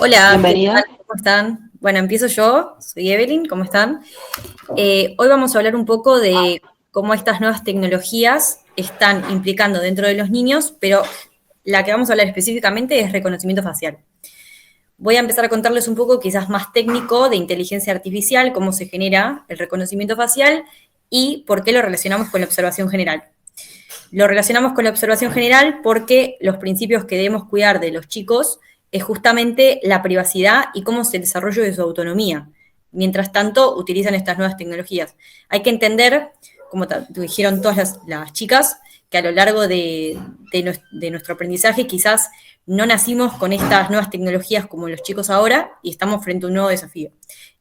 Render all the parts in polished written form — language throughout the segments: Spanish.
Hola, ¿qué tal? Bienvenida. ¿Cómo están? Bueno, empiezo yo, soy Evelyn, ¿cómo están? Hoy vamos a hablar un poco de cómo estas nuevas tecnologías están implicando dentro de los niños, pero la que vamos a hablar específicamente es reconocimiento facial. Voy a empezar a contarles un poco, quizás más técnico, de inteligencia artificial, cómo se genera el reconocimiento facial y por qué lo relacionamos con la observación general. Lo relacionamos con la observación general porque los principios que debemos cuidar de los chicos es justamente la privacidad y cómo es el desarrollo de su autonomía. Mientras tanto, utilizan estas nuevas tecnologías. Hay que entender, como dijeron todas las chicas, que a lo largo de nuestro aprendizaje quizás no nacimos con estas nuevas tecnologías como los chicos ahora y estamos frente a un nuevo desafío.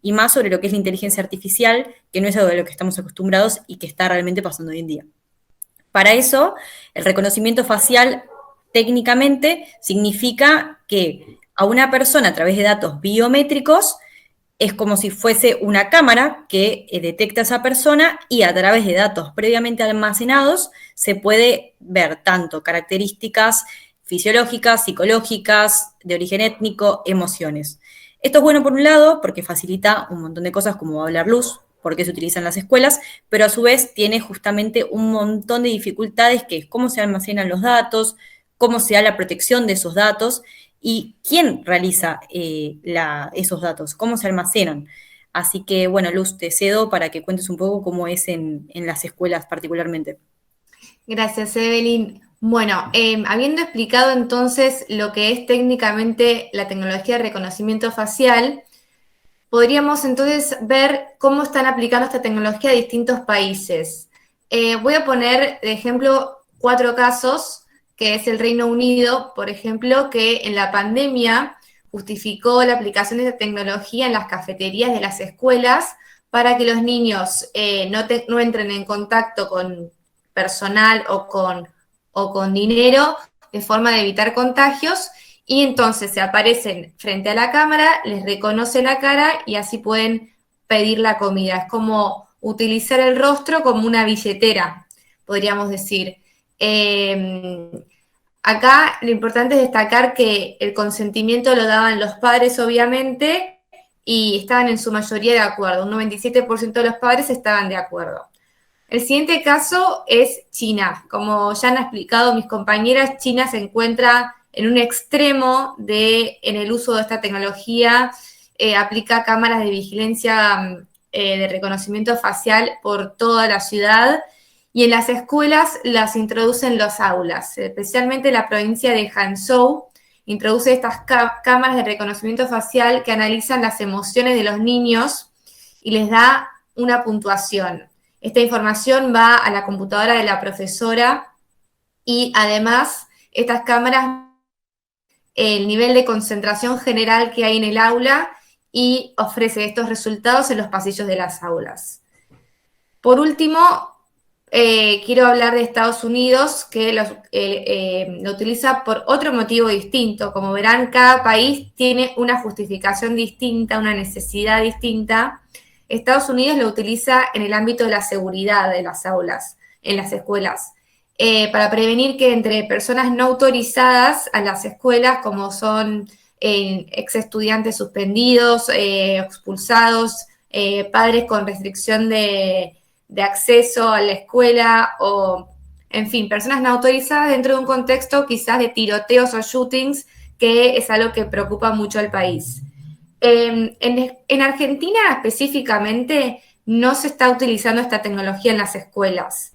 Y más sobre lo que es la inteligencia artificial, que no es algo de lo que estamos acostumbrados y que está realmente pasando hoy en día. Para eso, el reconocimiento facial técnicamente significa que a una persona a través de datos biométricos es como si fuese una cámara que detecta a esa persona y a través de datos previamente almacenados se puede ver tanto características fisiológicas, psicológicas, de origen étnico, emociones. Esto es bueno por un lado porque facilita un montón de cosas como hablar luz, porque se utiliza en las escuelas, pero a su vez tiene justamente un montón de dificultades que es cómo se almacenan los datos, cómo se da la protección de esos datos y quién realiza esos datos, cómo se almacenan. Así que, bueno, Luz, te cedo para que cuentes un poco cómo es en las escuelas particularmente. Gracias, Evelyn. Bueno, habiendo explicado entonces lo que es técnicamente la tecnología de reconocimiento facial, podríamos entonces ver cómo están aplicando esta tecnología a distintos países. Voy a poner de ejemplo 4 casos, que es el Reino Unido, por ejemplo, que en la pandemia justificó la aplicación de esta tecnología en las cafeterías de las escuelas para que los niños no entren en contacto con personal o con dinero de forma de evitar contagios, y entonces se aparecen frente a la cámara, les reconoce la cara y así pueden pedir la comida. Es como utilizar el rostro como una billetera, podríamos decir. Acá lo importante es destacar que el consentimiento lo daban los padres, obviamente, y estaban en su mayoría de acuerdo. Un 97% de los padres estaban de acuerdo. El siguiente caso es China. Como ya han explicado mis compañeras, China se encuentra en un extremo en el uso de esta tecnología. Aplica cámaras de vigilancia de reconocimiento facial por toda la ciudad y en las escuelas las introduce en las aulas. Especialmente la provincia de Hangzhou introduce estas cámaras de reconocimiento facial que analizan las emociones de los niños y les da una puntuación. Esta información va a la computadora de la profesora y además estas cámaras, el nivel de concentración general que hay en el aula y ofrece estos resultados en los pasillos de las aulas. Por último, quiero hablar de Estados Unidos, que lo utiliza por otro motivo distinto. Como verán, cada país tiene una justificación distinta, una necesidad distinta. Estados Unidos lo utiliza en el ámbito de la seguridad de las aulas, en las escuelas, para prevenir que entre personas no autorizadas a las escuelas, como son ex estudiantes suspendidos, expulsados, padres con restricción de acceso a la escuela o, en fin, personas no autorizadas dentro de un contexto quizás de tiroteos o shootings, que es algo que preocupa mucho al país. En Argentina específicamente no se está utilizando esta tecnología en las escuelas,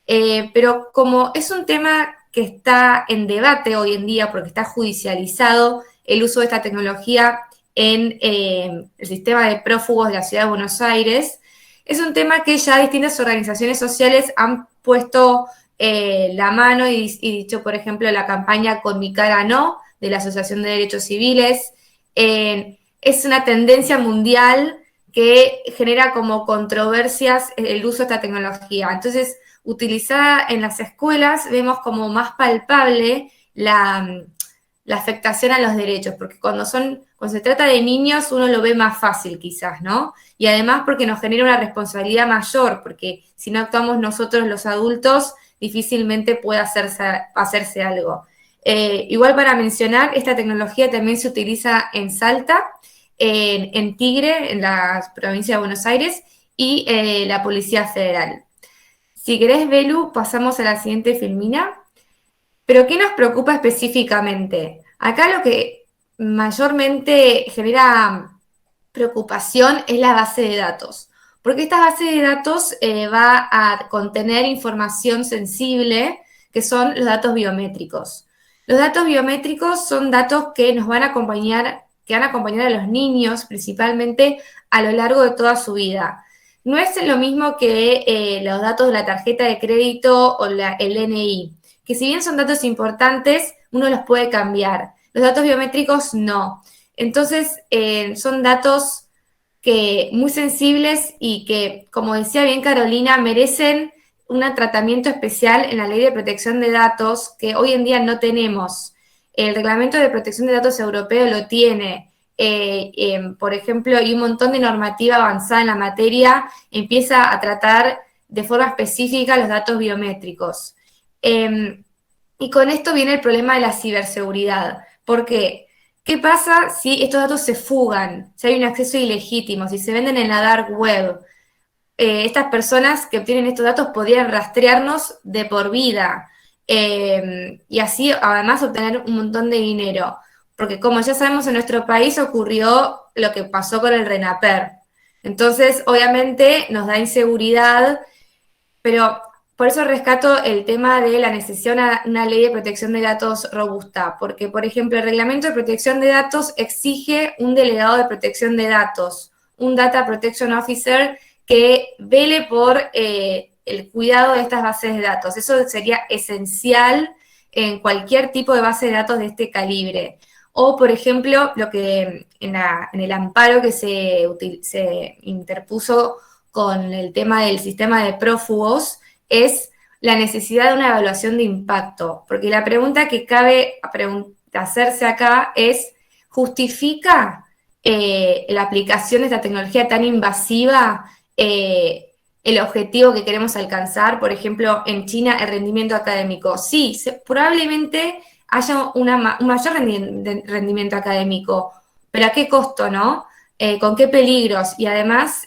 pero como es un tema que está en debate hoy en día porque está judicializado el uso de esta tecnología en el sistema de prófugos de la Ciudad de Buenos Aires, es un tema que ya distintas organizaciones sociales han puesto la mano y dicho, por ejemplo, la campaña Con mi cara no, de la Asociación de Derechos Civiles. Es una tendencia mundial que genera como controversias el uso de esta tecnología. Entonces, utilizada en las escuelas, vemos como más palpable la afectación a los derechos, porque cuando se trata de niños uno lo ve más fácil quizás, ¿no? Y además porque nos genera una responsabilidad mayor, porque si no actuamos nosotros los adultos, difícilmente puede hacerse algo. Igual para mencionar, esta tecnología también se utiliza en Salta, en Tigre, en la provincia de Buenos Aires, y la Policía Federal. Si querés, Belu, pasamos a la siguiente filmina. Pero ¿qué nos preocupa específicamente? Acá lo que mayormente genera preocupación es la base de datos, porque esta base de datos va a contener información sensible, que son los datos biométricos. Los datos biométricos son datos que nos van a acompañar, que van a acompañar a los niños principalmente a lo largo de toda su vida. No es lo mismo que los datos de la tarjeta de crédito o el DNI, que si bien son datos importantes, uno los puede cambiar. Los datos biométricos no. Entonces, son datos que muy sensibles y que, como decía bien Carolina, merecen un tratamiento especial en la Ley de Protección de Datos que hoy en día no tenemos. El Reglamento de Protección de Datos Europeo lo tiene. Por ejemplo, y un montón de normativa avanzada en la materia empieza a tratar de forma específica los datos biométricos. Y con esto viene el problema de la ciberseguridad. ¿Por qué? ¿Qué pasa si estos datos se fugan? Si hay un acceso ilegítimo, si se venden en la dark web. Estas personas que obtienen estos datos podrían rastrearnos de por vida y así además obtener un montón de dinero. Porque como ya sabemos, en nuestro país ocurrió lo que pasó con el RENAPER. Entonces, obviamente, nos da inseguridad, pero por eso rescato el tema de la necesidad de una ley de protección de datos robusta, porque, por ejemplo, el reglamento de protección de datos exige un delegado de protección de datos, un Data Protection Officer que vele por el cuidado de estas bases de datos. Eso sería esencial en cualquier tipo de base de datos de este calibre. O, por ejemplo, lo que en el amparo que se interpuso con el tema del sistema de prófugos, es la necesidad de una evaluación de impacto. Porque la pregunta que cabe hacerse acá es, ¿justifica la aplicación de esta tecnología tan invasiva el objetivo que queremos alcanzar? Por ejemplo, en China, el rendimiento académico. Sí, probablemente haya un mayor rendimiento académico, pero ¿a qué costo, no? ¿Con qué peligros? Y además,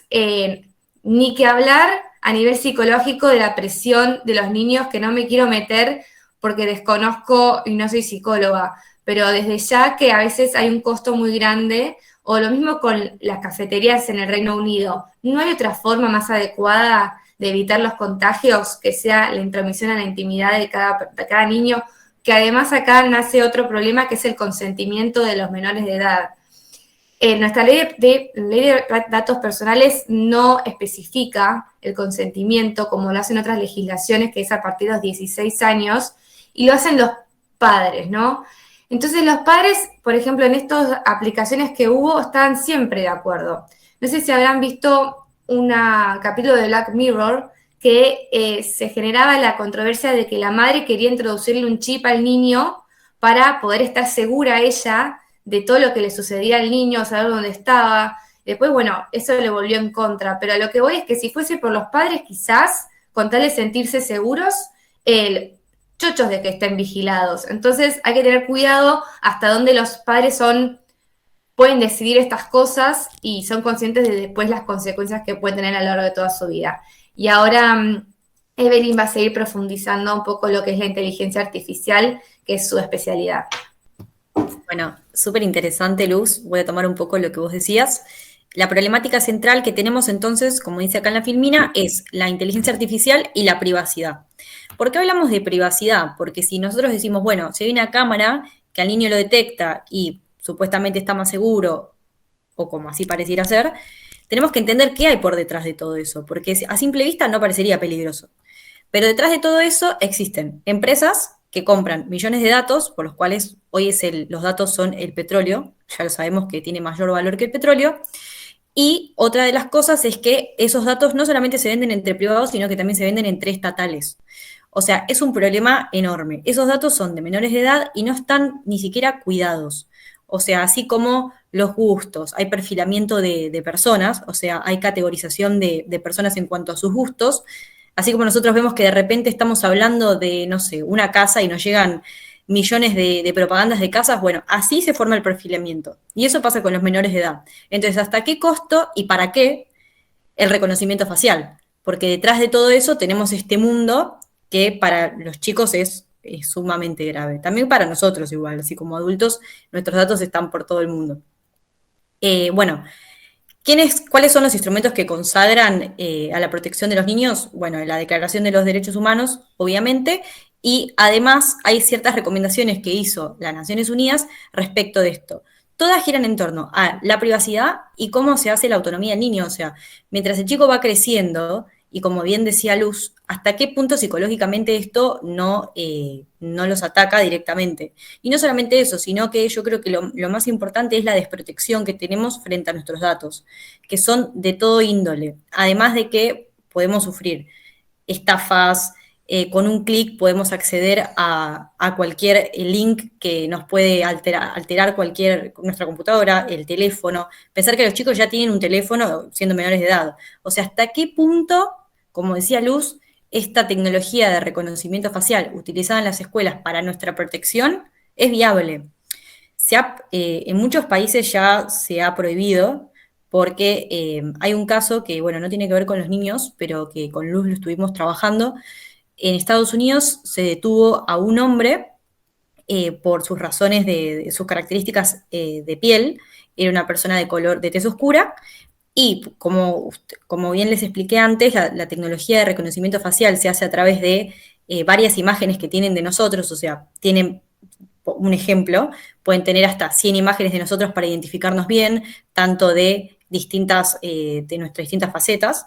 ni que hablar a nivel psicológico de la presión de los niños, que no me quiero meter porque desconozco y no soy psicóloga, pero desde ya que a veces hay un costo muy grande, o lo mismo con las cafeterías en el Reino Unido. ¿No hay otra forma más adecuada de evitar los contagios que sea la intromisión a la intimidad de cada niño? Que además acá nace otro problema, que es el consentimiento de los menores de edad. Nuestra ley de datos personales no especifica el consentimiento como lo hacen otras legislaciones, que es a partir de los 16 años, y lo hacen los padres, ¿no? Entonces los padres, por ejemplo, en estas aplicaciones que hubo, estaban siempre de acuerdo. No sé si habrán visto un capítulo de Black Mirror que se generaba la controversia de que la madre quería introducirle un chip al niño para poder estar segura ella de todo lo que le sucedía al niño, saber dónde estaba. Después, bueno, eso le volvió en contra, pero a lo que voy es que si fuese por los padres, quizás, con tal de sentirse seguros, chochos de que estén vigilados. Entonces hay que tener cuidado hasta dónde los padres pueden decidir estas cosas y son conscientes de después las consecuencias que pueden tener a lo largo de toda su vida. Y ahora Evelyn va a seguir profundizando un poco lo que es la inteligencia artificial, que es su especialidad. Bueno, súper interesante, Luz. Voy a tomar un poco lo que vos decías. La problemática central que tenemos entonces, como dice acá en la filmina, es la inteligencia artificial y la privacidad. ¿Por qué hablamos de privacidad? Porque si nosotros decimos, bueno, si hay una cámara que al niño lo detecta y supuestamente está más seguro, o como así pareciera ser, tenemos que entender qué hay por detrás de todo eso, porque a simple vista no parecería peligroso. Pero detrás de todo eso existen empresas que compran millones de datos, por los cuales hoy los datos son el petróleo, ya lo sabemos que tiene mayor valor que el petróleo, y otra de las cosas es que esos datos no solamente se venden entre privados, sino que también se venden entre estatales. O sea, es un problema enorme. Esos datos son de menores de edad y no están ni siquiera cuidados. O sea, así como los gustos, hay perfilamiento de personas, o sea, hay categorización de personas en cuanto a sus gustos, así como nosotros vemos que de repente estamos hablando de, no sé, una casa y nos llegan millones de propagandas de casas, bueno, así se forma el perfilamiento. Y eso pasa con los menores de edad. Entonces, ¿hasta qué costo y para qué el reconocimiento facial? Porque detrás de todo eso tenemos este mundo que para los chicos es sumamente grave. También para nosotros igual, así como adultos, nuestros datos están por todo el mundo. Bueno, ¿cuáles son los instrumentos que consagran a la protección de los niños? Bueno, la Declaración de los Derechos Humanos, obviamente, y además hay ciertas recomendaciones que hizo las Naciones Unidas respecto de esto. Todas giran en torno a la privacidad y cómo se hace la autonomía del niño. O sea, mientras el chico va creciendo, y como bien decía Luz, hasta qué punto psicológicamente esto no los ataca directamente. Y no solamente eso, sino que yo creo que lo más importante es la desprotección que tenemos frente a nuestros datos, que son de todo índole. Además de que podemos sufrir estafas, con un clic podemos acceder a cualquier link que nos puede alterar nuestra computadora, el teléfono. Pensar que los chicos ya tienen un teléfono siendo menores de edad. O sea, ¿hasta qué punto, como decía Luz, esta tecnología de reconocimiento facial utilizada en las escuelas para nuestra protección es viable? En muchos países ya se ha prohibido porque hay un caso que, bueno, no tiene que ver con los niños, pero que con Luz lo estuvimos trabajando. En Estados Unidos se detuvo a un hombre por sus razones de sus características de piel. Era una persona de color, de tez oscura, y como bien les expliqué antes, la tecnología de reconocimiento facial se hace a través de varias imágenes que tienen de nosotros. O sea, tienen un ejemplo, pueden tener hasta 100 imágenes de nosotros para identificarnos bien, tanto de nuestras distintas facetas.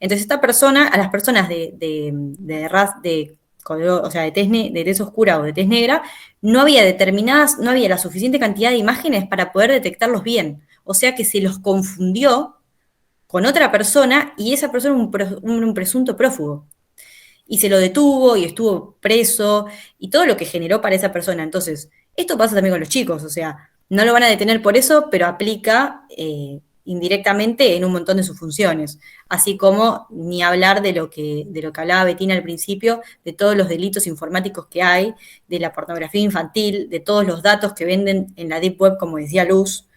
Entonces, esta persona, a las personas de color, o sea, de tez oscura o de tez negra, no había la suficiente cantidad de imágenes para poder detectarlos bien. O sea que se los confundió con otra persona y esa persona un presunto prófugo. Y se lo detuvo y estuvo preso y todo lo que generó para esa persona. Entonces, esto pasa también con los chicos, o sea, no lo van a detener por eso, pero aplica indirectamente en un montón de sus funciones. Así como ni hablar de lo que hablaba Betina al principio, de todos los delitos informáticos que hay, de la pornografía infantil, de todos los datos que venden en la Deep Web, como decía Luz.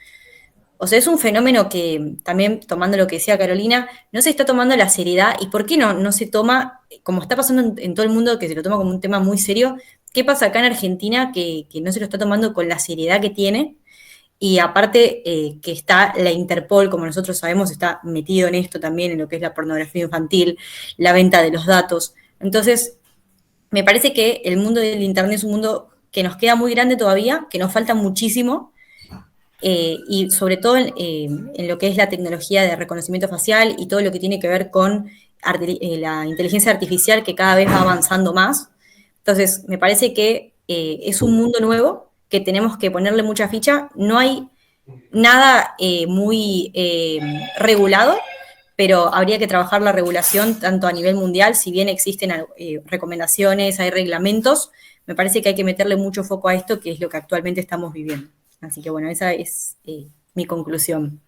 O sea, es un fenómeno que también, tomando lo que decía Carolina, no se está tomando la seriedad. ¿Y por qué no se toma, como está pasando en todo el mundo, que se lo toma como un tema muy serio? ¿Qué pasa acá en Argentina que no se lo está tomando con la seriedad que tiene? Y aparte que está la Interpol, como nosotros sabemos, está metido en esto también, en lo que es la pornografía infantil, la venta de los datos. Entonces, me parece que el mundo del Internet es un mundo que nos queda muy grande todavía, que nos falta muchísimo, y sobre todo en lo que es la tecnología de reconocimiento facial y todo lo que tiene que ver con la inteligencia artificial, que cada vez va avanzando más. Entonces, me parece que es un mundo nuevo que tenemos que ponerle mucha ficha. No hay nada muy regulado, pero habría que trabajar la regulación tanto a nivel mundial, si bien existen recomendaciones, hay reglamentos, me parece que hay que meterle mucho foco a esto, que es lo que actualmente estamos viviendo. Así que bueno, esa es mi conclusión.